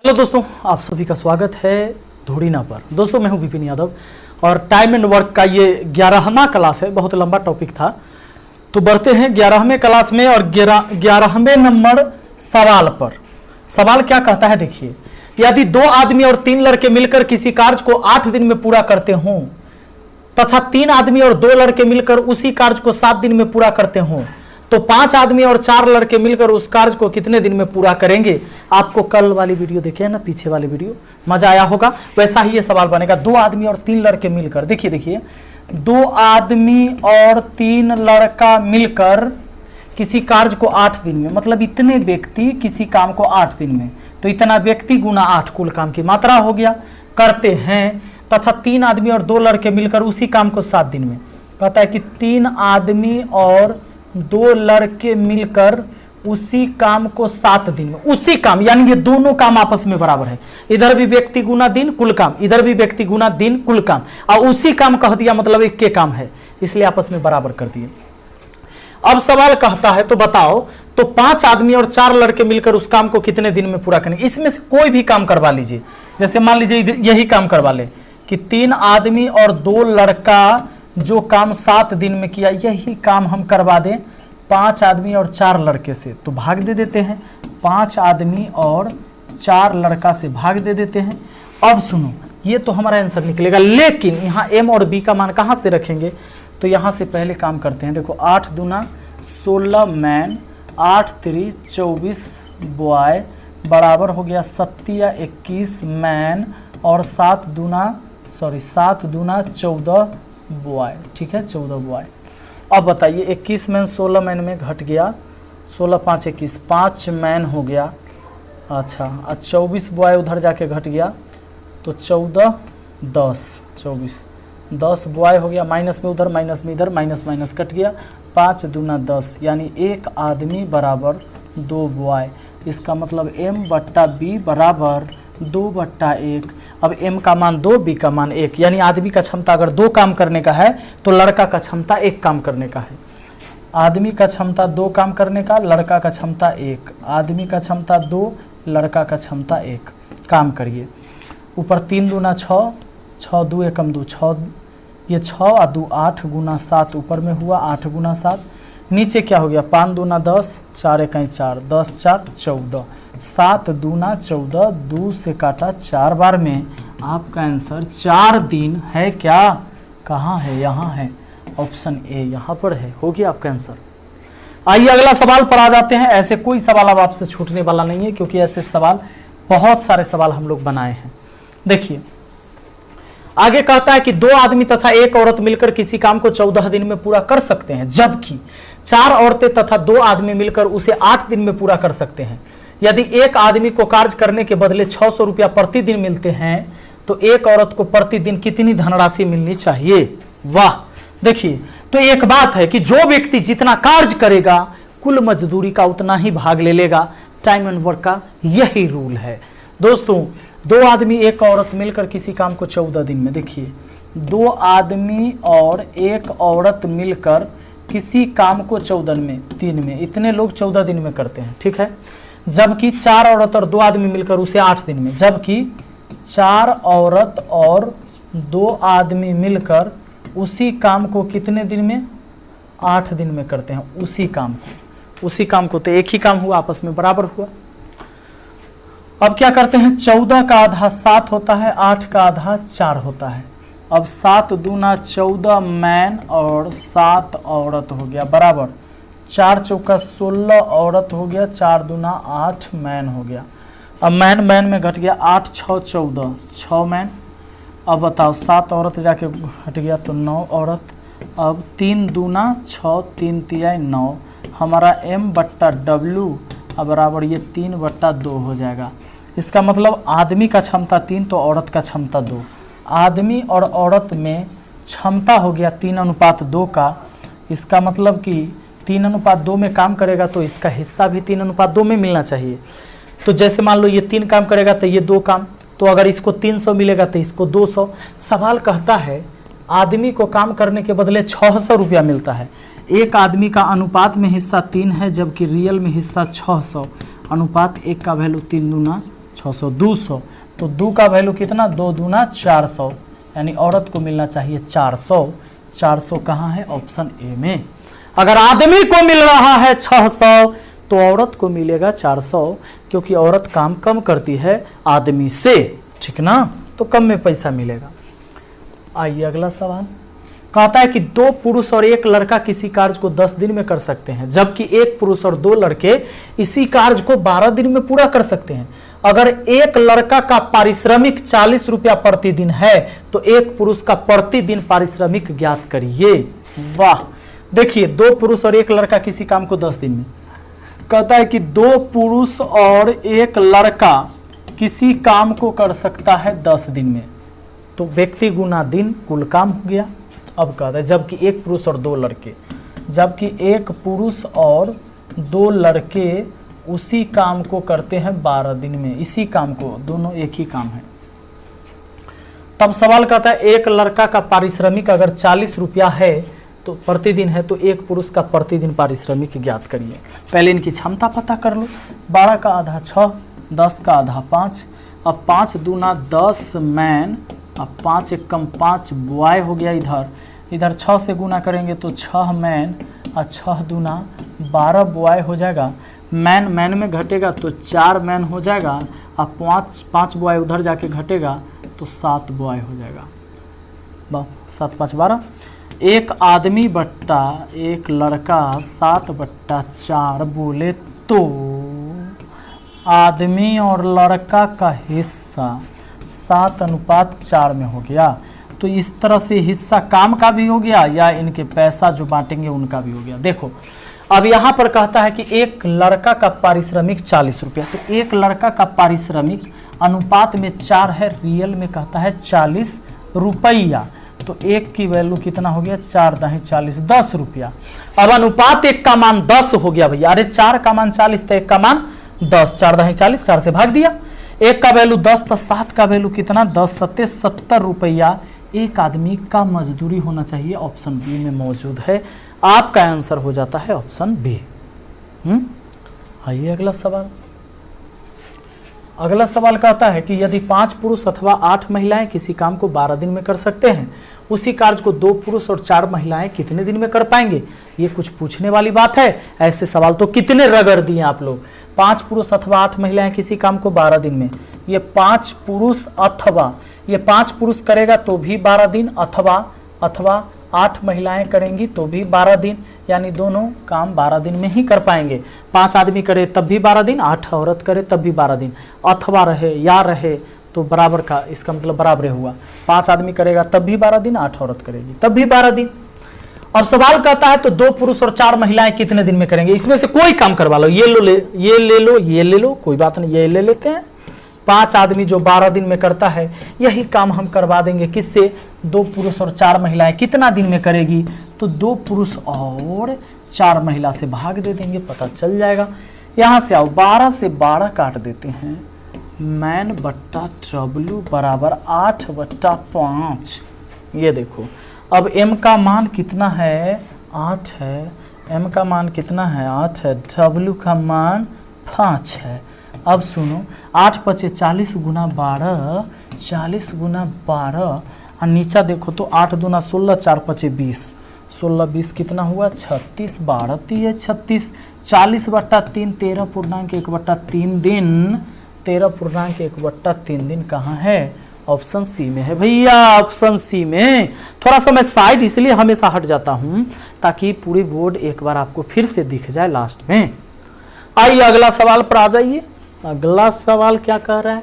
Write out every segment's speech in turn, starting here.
Hello दोस्तों, आप सभी का स्वागत है धोड़ीना पर। दोस्तों मैं हूं विपिन यादव और टाइम एंड वर्क का ये 11वां क्लास है। बहुत लंबा टॉपिक था तो बढ़ते हैं 11वें क्लास में और 11वें नंबर सवाल पर। सवाल क्या कहता है देखिए, यदि 2 आदमी और 3 लड़के मिलकर किसी कार्य को 8 दिन में पूरा करते हों तथा 3 आदमी और 2 लड़के मिलकर उसी कार्य को 7 दिन में पूरा करते हों तो 5 आदमी और 4 लड़के मिलकर उस कार्य को कितने दिन में पूरा करेंगे। आपको कल वाली वीडियो देखिए ना, पीछे वाली वीडियो, मजा आया होगा। वैसा ही ये सवाल बनेगा। 2 आदमी और 3 लड़के मिलकर, देखिए 2 आदमी और 3 लड़का मिलकर किसी कार्य को 8 दिन में, मतलब इतने व्यक्ति किसी काम को 8 दिन में, तो इतना व्यक्ति गुना 8 कुल काम की मात्रा हो गया, करते हैं। तथा 3 आदमी और 2 लड़के मिलकर उसी काम को 7 दिन में। कहता है कि 3 आदमी और 2 लड़के मिलकर उसी काम को 7 दिन में, उसी काम यानी ये दोनों काम आपस में बराबर है। इधर भी व्यक्ति गुना दिन कुल काम, इधर भी व्यक्ति गुना दिन कुल काम, और उसी काम कह दिया मतलब एक के काम है, इसलिए आपस में बराबर कर दिए। अब सवाल कहता है तो बताओ, तो 5 आदमी और 4 लड़के मिलकर उस काम को कितने दिन में पूरा करेंगे। इसमें से कोई भी काम करवा लीजिए। जैसे मान लीजिए यही काम करवा ले कि 3 आदमी और 2 लड़का जो काम 7 दिन में किया, यही काम हम करवा दें 5 आदमी और 4 लड़के से, तो भाग दे देते हैं। 5 आदमी और 4 लड़का से भाग दे देते हैं। अब सुनो, ये तो हमारा आंसर निकलेगा, लेकिन यहाँ m और b का मान कहाँ से रखेंगे, तो यहाँ से पहले काम करते हैं। देखो 8 दूना 16 मैन, 8 3 24 बॉय बराबर हो गया 7 या 21 मैन, और 7 दूना 14 बॉय, ठीक है 14 बॉय। अब बताइए 21 मैन 16 मैन में घट गया, 16 5 21, 5 मैन हो गया। अच्छा, और 24 बॉय उधर जाके घट गया, तो 14 10 24 10 बॉय हो गया। माइनस में उधर, माइनस में इधर, माइनस माइनस कट गया। 5 दूना 10 यानी 1 आदमी बराबर 2 बॉय। इसका मतलब m/b बराबर 2/1। अब m का मान 2, b का मान 1, यानी आदमी का क्षमता अगर 2 काम करने का है तो लड़का का क्षमता 1 काम करने का है। आदमी का क्षमता 2 काम करने का, लड़का का क्षमता 1। आदमी का क्षमता 2, लड़का का क्षमता 1। काम करिए। ऊपर 3 दूना 6, 6 2 एकम 2 6, ये 6 और 2 8 गुना 7 ऊपर में हुआ 8 गुना 7। नीचे क्या हो गया, 5 दूना 10, 4 1 4, 10 4 14, 7 दूना 14, 2 से काटा 4 बार में आपका आंसर 4 दिन है। क्या कहाँ है, यहाँ है, ऑप्शन ए यहाँ पर है, हो गया आपका आंसर। आइए अगला सवाल पर आ जाते हैं। ऐसे कोई सवाल अब आपसे छूटने वाला नहीं है, क्योंकि ऐसे सवाल बहुत सारे सवाल हम लोग बनाए हैं। देखिए आगे कहता है कि 2 आदमी तथा 1 औरत मिलकर किसी काम को 14 दिन में पूरा कर सकते हैं, जबकि 4 औरतें तथा 2 आदमी मिलकर उसे 8 दिन में पूरा कर सकते हैं। यदि एक आदमी को कार्य करने के बदले 600 रुपया प्रतिदिन मिलते हैं तो एक औरत को प्रतिदिन कितनी धनराशि मिलनी चाहिए। वाह, देखिए तो एक बात है कि जो व्यक्ति जितना कार्य करेगा कुल मजदूरी का उतना ही भाग ले लेगा। टाइम एंड वर्क का यही रूल है दोस्तों। 2 आदमी 1 औरत मिलकर किसी काम को 14 दिन में, देखिए 2 आदमी और 1 औरत मिलकर किसी काम को 14 दिन में, इतने लोग 14 दिन में करते हैं, ठीक है। जबकि 4 औरत और 2 आदमी मिलकर उसे 8 दिन में, जबकि 4 औरत और 2 आदमी मिलकर उसी काम को कितने दिन में, 8 दिन में करते हैं। उसी काम को तो एक ही काम हुआ, आपस में बराबर हुआ। अब क्या करते हैं, 14 का आधा 7 होता है, 8 का आधा 4 होता है। अब 7 दूना 14 मैन और 7 औरत हो गया बराबर 4 चौका 16 औरत हो गया, 4 दूना 8 मैन हो गया। अब मैन में घट गया 8 6 14, 6 मैन। अब बताओ 7 औरत जाके घट गया तो 9 औरत। अब 3 दूना 6, 3 तिया 9, हमारा m/w बराबर ये 3/2 हो जाएगा। इसका मतलब आदमी का क्षमता 3 तो औरत का क्षमता 2। आदमी और औरत में क्षमता हो गया 3:2 का। इसका मतलब कि 3:2 में काम करेगा तो इसका हिस्सा भी 3:2 में मिलना चाहिए। तो जैसे मान लो ये 3 काम करेगा तो ये 2 काम, तो अगर इसको 300 मिलेगा तो इसको 200। सवाल कहता है आदमी को काम करने के बदले 600 रुपया मिलता है। एक आदमी का अनुपात में हिस्सा 3 है, जबकि रियल में हिस्सा 600। अनुपात 1 का वैल्यू 3 दूना 600 200, तो 2 का वैल्यू कितना, 2 दूना 400, यानी औरत को मिलना चाहिए 400। 400 कहाँ है, ऑप्शन ए में। अगर आदमी को मिल रहा है 600 तो औरत को मिलेगा 400, क्योंकि औरत काम कम करती है आदमी से, ठीक ना, तो कम में पैसा मिलेगा। आइए अगला सवाल, कहता है कि 2 पुरुष और 1 लड़का किसी कार्य को 10 दिन में कर सकते हैं, जबकि 1 पुरुष और 2 लड़के इसी कार्य को 12 दिन में पूरा कर सकते हैं। अगर 1 लड़का का पारिश्रमिक 40 रुपया प्रतिदिन है तो 1 पुरुष का प्रतिदिन पारिश्रमिक ज्ञात करिए। वाह, देखिए 2 पुरुष और 1 लड़का किसी काम को 10 दिन में, कहता है कि 2 पुरुष और 1 लड़का किसी काम को कर सकता है 10 दिन में, तो व्यक्ति गुना दिन कुल काम हो गया। अब कहता है जबकि 1 पुरुष और 2 लड़के, जबकि 1 पुरुष और 2 लड़के उसी काम को करते हैं 12 दिन में, इसी काम को, दोनों एक ही काम है। तब सवाल कहता है 1 लड़का का पारिश्रमिक अगर 40 रुपया है तो प्रतिदिन है, तो 1 पुरुष का प्रतिदिन पारिश्रमिक ज्ञात करिए। पहले इनकी क्षमता पता कर लो। 12 का आधा 6, 10 का आधा 5, अब 5 दूना 10 मैन, अब 5 एकम 5 बॉय हो गया। इधर 6 से गुना करेंगे तो 6 मैन और 6 दूना 12 बॉय हो जाएगा। मैन में घटेगा तो 4 मैन हो जाएगा, अब 5 बॉय उधर जाके घटेगा तो 7 बॉय हो जाएगा। 7 5 12। 1 आदमी बट्टा 1 लड़का 7/4 बोले तो आदमी और लड़का का हिस्सा 7:4 में हो गया। तो इस तरह से हिस्सा काम का भी हो गया या इनके पैसा जो बांटेंगे उनका भी हो गया। देखो अब यहाँ पर कहता है कि 1 लड़का का पारिश्रमिक 40 रुपया, तो 1 लड़का का पारिश्रमिक अनुपात में 4 है, रियल में कहता है 40 रुपया, तो 1 की वैल्यू कितना हो गया, 4 दाही 40, 10 रुपया। अब अनुपात 1 का मान 10 हो गया भैया, अरे 4 का मान 40 तो 1 का मान 10, 4 दाही 40, 4 से भाग दिया। 1 का वैल्यू 10 तो 7 का वैल्यू कितना, 10 सत्ते 70 रुपया 1 आदमी का मजदूरी होना चाहिए, ऑप्शन बी में मौजूद है। आपका आंसर हो जाता है ऑप्शन बी। आइए अगला सवाल। अगला सवाल कहता है कि यदि 5 पुरुष अथवा 8 महिलाएं किसी काम को 12 दिन में कर सकते हैं, उसी कार्य को 2 पुरुष और 4 महिलाएं कितने दिन में कर पाएंगे? ये कुछ पूछने वाली बात है। ऐसे सवाल तो कितने रगड़ दिए आप लोग। 5 पुरुष अथवा 8 महिलाएं किसी काम को 12 दिन में, ये 5 पुरुष अथवा, ये 5 पुरुष करेगा तो भी 12 दिन, अथवा 8 महिलाएं करेंगी तो भी 12 दिन, यानी दोनों काम 12 दिन में ही कर पाएंगे। 5 आदमी करे तब भी 12 दिन, 8 औरत करे तब भी 12 दिन, अथवा रहे या रहे तो बराबर का, इसका मतलब बराबर हुआ। 5 आदमी करेगा तब भी 12 दिन, 8 औरत करेगी तब भी 12 दिन। अब सवाल कहता है तो 2 पुरुष और 4 महिलाएं कितने दिन में करेंगे? इसमें से कोई काम करवा लो, ये ले लो, कोई बात नहीं, ये ले लेते हैं। 5 आदमी जो 12 दिन में करता है यही काम हम करवा देंगे, किससे? 2 पुरुष और 4 महिलाएं कितना दिन में करेगी? तो 2 पुरुष और 4 महिला से भाग दे देंगे, पता चल जाएगा। यहां से आओ, 12 से 12 काट देते हैं, मैन बट्टा ट्रब्लू बराबर 8/5। ये देखो अब m का मान कितना है, 8 है, m का मान कितना है, 8 है, w का मान 5 है। अब सुनो, 8 × 40 गुना 12, 40 गुना 12, और नीचा देखो तो 8 दूना 16, 4 × 20, 16 20 कितना हुआ, 36, 12 3 36, 40/3, 13.1/3 दिन, 13.1/3 दिन कहाँ है? ऑप्शन सी में है भैया, ऑप्शन सी में। थोड़ा सा मैं साइड इसलिए हमेशा हट जाता हूं ताकि पूरी बोर्ड एक बार आपको फिर से दिख जाए लास्ट में। आइए अगला सवाल पर आ जाइए। अगला सवाल क्या कह रहा है?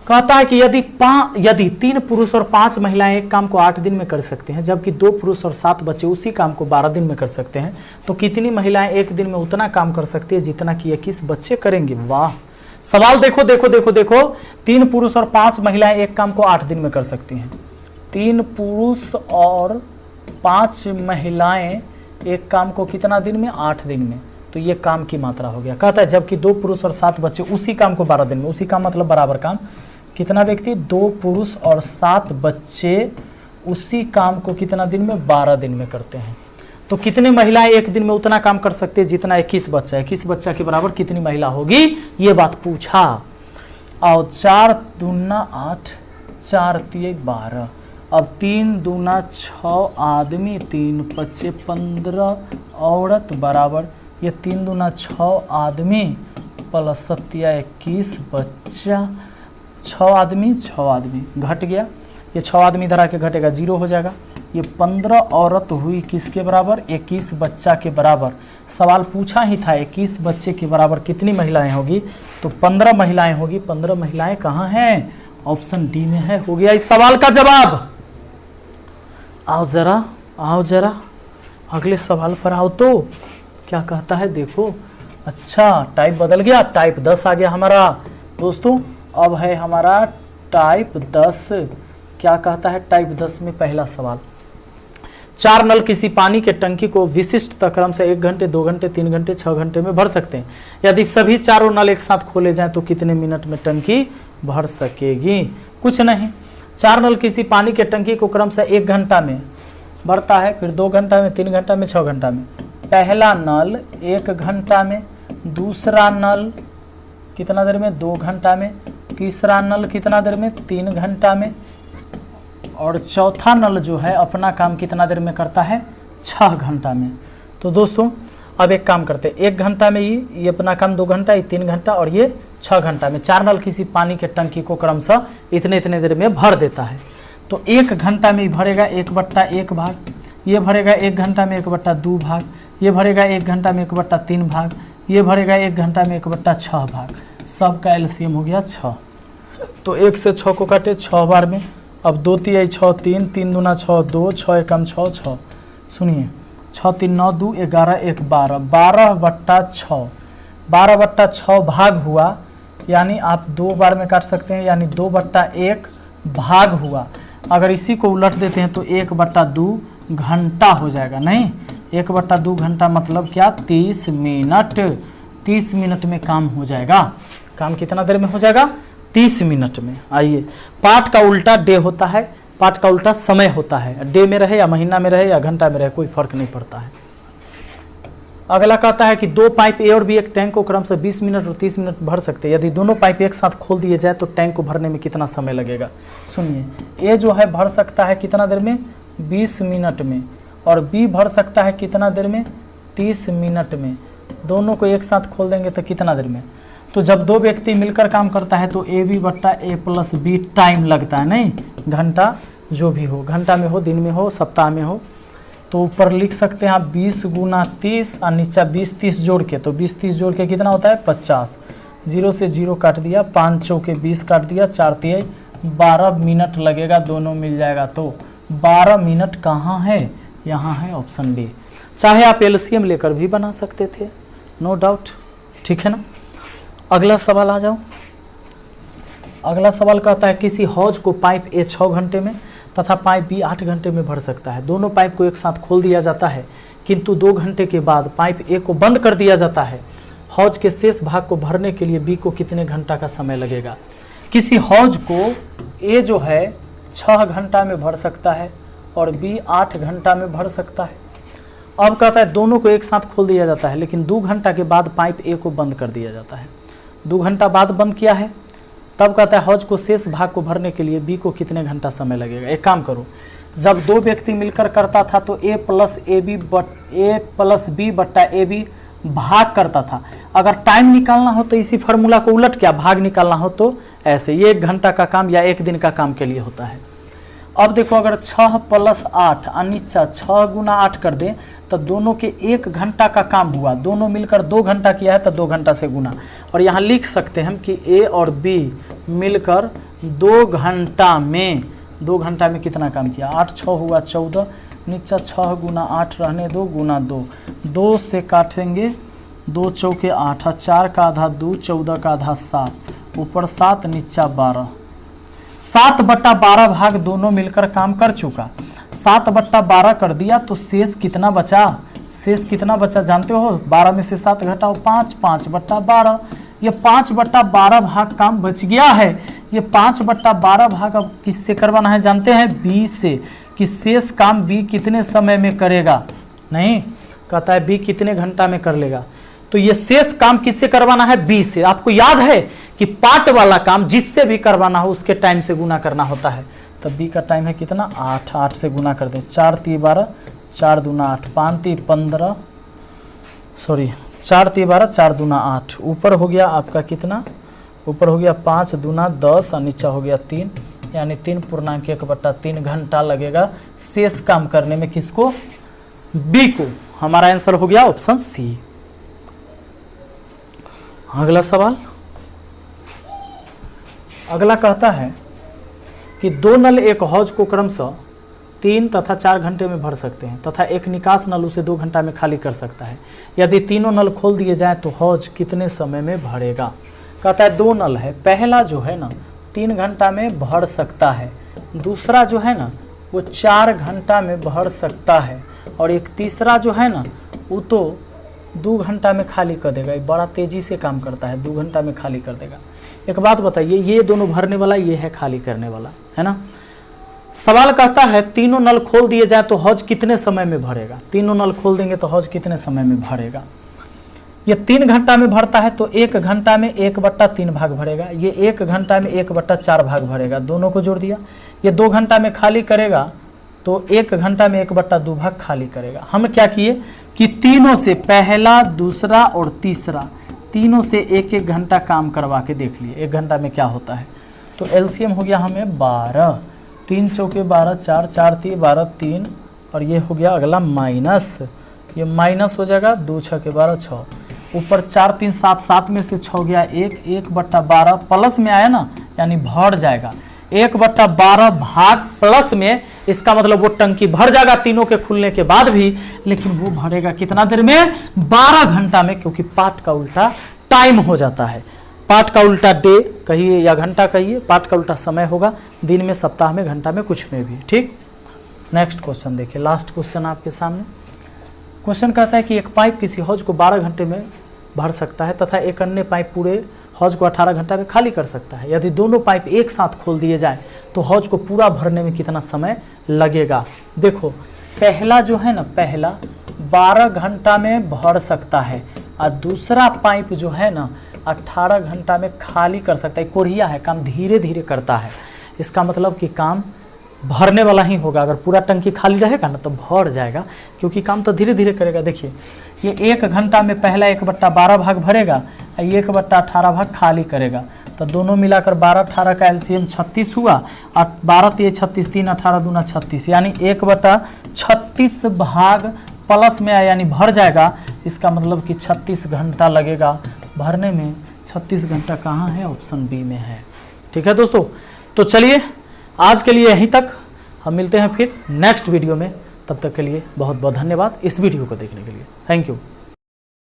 कहता है कि यदि 3 पुरुष और 5 महिलाएं एक काम को 8 दिन में कर सकते हैं, जबकि 2 पुरुष और 7 बच्चे उसी काम को 12 दिन में कर सकते हैं, तो कितनी महिलाएं एक दिन में उतना काम कर सकती है जितना कि 21 बच्चे करेंगे? वाह, सवाल देखो देखो देखो देखो, 3 पुरुष और 5 महिलाएं एक काम को 8 दिन में कर सकती हैं। 3 पुरुष और 5 महिलाएं एक काम को कितना दिन में? 8 दिन में। तो ये काम की मात्रा हो गया। कहता है जबकि 2 पुरुष और 7 बच्चे उसी काम को 12 दिन में, उसी काम मतलब बराबर काम, कितना व्यक्ति? 2 पुरुष और 7 बच्चे उसी काम को कितना दिन में? 12 दिन में करते हैं। तो कितने महिलाएं एक दिन में उतना काम कर सकते हैं जितना 21 बच्चा है? 21 बच्चा के बराबर कितनी महिला होगी? ये बात पूछा। और 4 दूना 8, 4 तिये 12। अब 3 दूना 6 आदमी, 3 पचे 15 औरत बराबर ये 3 दूना 6 आदमी प्लस 7 21 बच्चा। 6 आदमी 6 आदमी घट गया, ये 6 आदमी इधर आके घटेगा 0 हो जाएगा। ये 15 औरत हुई किसके बराबर? 21 बच्चा के बराबर। सवाल पूछा ही था 21 बच्चे के बराबर कितनी महिलाएं होगी, तो 15 महिलाएं होगी। 15 महिलाएं कहाँ हैं? ऑप्शन डी में है। हो गया इस सवाल का जवाब। आओ जरा अगले सवाल पर आओ तो क्या कहता है देखो। अच्छा टाइप बदल गया, टाइप 10 आ गया हमारा दोस्तों। अब है हमारा टाइप 10। क्या कहता है टाइप 10 में पहला सवाल, 4 नल किसी पानी के टंकी को विशिष्ट क्रम से 1 घंटे 2 घंटे 3 घंटे 6 घंटे में भर सकते हैं। यदि सभी चारों नल एक साथ खोले जाएं तो कितने मिनट में टंकी भर सकेगी? कुछ नहीं, 4 नल किसी पानी के टंकी को क्रम से 1 घंटा में भरता है, फिर 2 घंटा में 3 घंटा में 6 घंटा में। पहला नल 1 घंटा में, दूसरा नल कितना देर में? 2 घंटा में, तीसरा नल कितना देर में? 3 घंटा में, और चौथा नल जो है अपना काम कितना देर में करता है? 6 घंटा में। तो दोस्तों अब एक काम करते हैं, 1 घंटा में ये अपना काम 2 घंटा, ये 3 घंटा और ये 6 घंटा में। 4 नल किसी पानी के टंकी को क्रमशः इतने देर में भर देता है। तो 1 घंटा में भरेगा 1/1 भाग, ये भरेगा 1 घंटा में 1/2 भाग, ये भरेगा 1 घंटा में 1/3 भाग, ये भरेगा 1 घंटा में 1/6 भाग। सबका एलसीएम हो गया 6। तो 1 से 6 को काटे 6 बार में। अब 2 तिहाई 6 3, 3 दूना 6 2, 6 एकम 6 6। सुनिए 6 3 9 2 11 1 12, 12/6, 12/6 भाग हुआ, यानी आप 2 बार में काट सकते हैं, यानी 2/1 भाग हुआ। अगर इसी को उलट देते हैं तो 1/2 घंटा हो जाएगा। नहीं, 1/2 घंटा मतलब क्या? 30 मिनट। 30 मिनट में काम हो जाएगा। काम कितना देर में हो जाएगा? 30 मिनट में। आइए, पाठ का उल्टा डे होता है, पाठ का उल्टा समय होता है। डे में रहे या महीना में रहे या घंटा में रहे कोई फर्क नहीं पड़ता है। अगला कहता है कि 2 पाइप ए और बी एक टैंक को क्रम से 20 मिनट और 30 मिनट भर सकते हैं। यदि दोनों पाइप एक साथ खोल दिए जाए तो टैंक को भरने में कितना समय लगेगा? सुनिए, ए जो है भर सकता है कितना देर में? 20 मिनट में, और बी भर सकता है कितना देर में? 30 मिनट में। दोनों को एक साथ खोल देंगे तो कितना देर में? तो जब 2 व्यक्ति मिलकर काम करता है तो AB/A+B टाइम लगता है। नहीं, घंटा जो भी हो, घंटा में हो, दिन में हो, सप्ताह में हो। तो ऊपर लिख सकते हैं आप 20 × 30 और नीचा 20 30 जोड़ के। तो 20 30 जोड़ के कितना होता है? 50। 0 से 0 काट दिया, 5 चौके 20 काट दिया, 4 तिहाई 12 मिनट लगेगा, दोनों मिल जाएगा। तो 12 मिनट कहाँ है? यहाँ है ऑप्शन डी। चाहे आप एलसीएम लेकर भी बना सकते थे, नो डाउट, ठीक है ना। अगला सवाल आ जाओ। अगला सवाल कहता है किसी हौज को पाइप ए 6 घंटे में तथा पाइप बी 8 घंटे में भर सकता है। दोनों पाइप को एक साथ खोल दिया जाता है, किंतु 2 घंटे के बाद पाइप ए को बंद कर दिया जाता है। हौज के शेष भाग को भरने के लिए बी को कितने घंटा का समय लगेगा? किसी हौज को ए जो है 6 घंटा में भर सकता है और बी 8 घंटा में भर सकता है। अब कहता है दोनों को एक साथ खोल दिया जाता है, लेकिन 2 घंटा के बाद पाइप ए को बंद कर दिया जाता है। 2 घंटा बाद बंद किया है, तब कहता है हौज को शेष भाग को भरने के लिए बी को कितने घंटा समय लगेगा? एक काम करो, जब 2 व्यक्ति मिलकर करता था तो A+B/AB भाग करता था। अगर टाइम निकालना हो तो इसी फार्मूला को उलट क्या भाग निकालना हो तो ऐसे, ये 1 घंटा का काम या 1 दिन का काम के लिए होता है। अब देखो अगर 6 + 8 अनिच्छा 6 × 8 कर दें तो दोनों के 1 घंटा का काम हुआ। दोनों मिलकर 2 घंटा किया है तो 2 घंटा से गुना। और यहाँ लिख सकते हैं हम कि ए और बी मिलकर 2 घंटा में कितना काम किया? 8 6 हुआ 14, नीचा 6 × 8 रहने दो, गुना 2, 2 से काटेंगे 2 चौके 8, 4 का आधा 2, 14 का आधा 7, ऊपर 7 नीचा 12, 7/12 भाग दोनों मिलकर काम कर चुका। 7/12 कर दिया तो शेष कितना बचा? शेष कितना बचा जानते हो? 12 में से 7 घटाओ 5, 5/12। ये 5/12 भाग काम बच गया है। ये 5/12 भाग अब किससे करवाना है जानते हैं? बी से। कि शेष काम बी कितने समय में करेगा? नहीं, कहता है बी कितने घंटा में कर लेगा। तो ये शेष काम किससे करवाना है, बी से। आपको याद है कि पार्ट वाला काम जिससे भी करवाना हो उसके टाइम से गुना करना होता है। तब बी का टाइम है कितना, 8, 8 से गुना कर दें, 4 3 12, 4 दूना 8, 5 3 15, सॉरी 4 3 12, 4 दूना 8। ऊपर हो गया आपका कितना, ऊपर हो गया 5 दूना 10 और नीचा हो गया 3, यानी 3.1/3 घंटा लगेगा शेष काम करने में। किसको, बी को। हमारा आंसर हो गया ऑप्शन सी। अगला सवाल, अगला कहता है कि 2 नल एक हौज को क्रमशः 3 तथा 4 घंटे में भर सकते हैं तथा एक निकास नल उसे 2 घंटा में खाली कर सकता है। यदि तीनों नल खोल दिए जाएं तो हौज कितने समय में भरेगा। कहता है 2 नल है, पहला जो है ना 3 घंटा में भर सकता है, दूसरा जो है ना वो 4 घंटा में भर सकता है, और एक तीसरा जो है ना वो तो 2 घंटा में खाली कर देगा। ये बड़ा तेजी से काम करता है, 2 घंटा में खाली कर देगा। एक बात बताइए, ये दोनों भरने वाला, ये है खाली करने वाला, है ना। सवाल कहता है तीनों नल खोल दिए जाए तो हौज कितने समय में भरेगा। तीनों नल खोल देंगे तो हौज कितने समय में भरेगा। ये 3 घंटा में भरता है तो 1 घंटा में 1/3 भाग भरेगा, ये 1 घंटा में 1/4 भाग भरेगा, दोनों को जोड़ दिया। ये 2 घंटा में खाली करेगा तो 1 घंटा में 1/2 भाग खाली करेगा। हम क्या किए कि तीनों से, पहला दूसरा और तीसरा, तीनों से 1-1 घंटा काम करवा के देख लिए 1 घंटा में क्या होता है। तो एलसीएम हो गया हमें 12, 3 चौके 12, 4 4 3 12 3, और ये हो गया अगला माइनस, ये माइनस हो जाएगा, 2 6 के 12 6, ऊपर 4 3 7, 7 में से 6 गया 1, 1/12 प्लस में आया ना, यानी भर जाएगा 1/12 भाग प्लस में। इसका मतलब वो टंकी भर जाएगा तीनों के खुलने के बाद भी, लेकिन वो भरेगा कितना देर में, 12 घंटा में, क्योंकि पाठ का उल्टा टाइम हो जाता है। पाठ का उल्टा डे कहिए या घंटा कहिए, पाठ का उल्टा समय होगा, दिन में, सप्ताह में, घंटा में, कुछ में भी। ठीक, नेक्स्ट क्वेश्चन देखिए, लास्ट क्वेश्चन आपके सामने। क्वेश्चन कहता है कि एक पाइप किसी हौज को 12 घंटे में भर सकता है तथा एक अन्य पाइप पूरे हौज को 18 घंटा में खाली कर सकता है। यदि दोनों पाइप एक साथ खोल दिए जाए तो हौज को पूरा भरने में कितना समय लगेगा। देखो पहला जो है ना, पहला 12 घंटा में भर सकता है और दूसरा पाइप जो है ना 18 घंटा में खाली कर सकता है। कोरिया है, काम धीरे धीरे करता है, इसका मतलब कि काम भरने वाला ही होगा। अगर पूरा टंकी खाली रहेगा ना तो भर जाएगा, क्योंकि काम तो धीरे धीरे करेगा। देखिए ये 1 घंटा में पहला 1/12 भाग भरेगा, 1/18 भाग खाली करेगा, तो दोनों मिलाकर 12 18 का एलसीएम 36 हुआ, और 12 3 36, 3 18 दूना 36, यानी 1/36 भाग प्लस में आया, यानी भर जाएगा। इसका मतलब कि 36 घंटा लगेगा भरने में। 36 घंटा कहाँ है, ऑप्शन बी में है। ठीक है दोस्तों, तो चलिए आज के लिए यहीं तक, हम मिलते हैं फिर नेक्स्ट वीडियो में। तब तक के लिए बहुत बहुत धन्यवाद इस वीडियो को देखने के लिए। Thank you.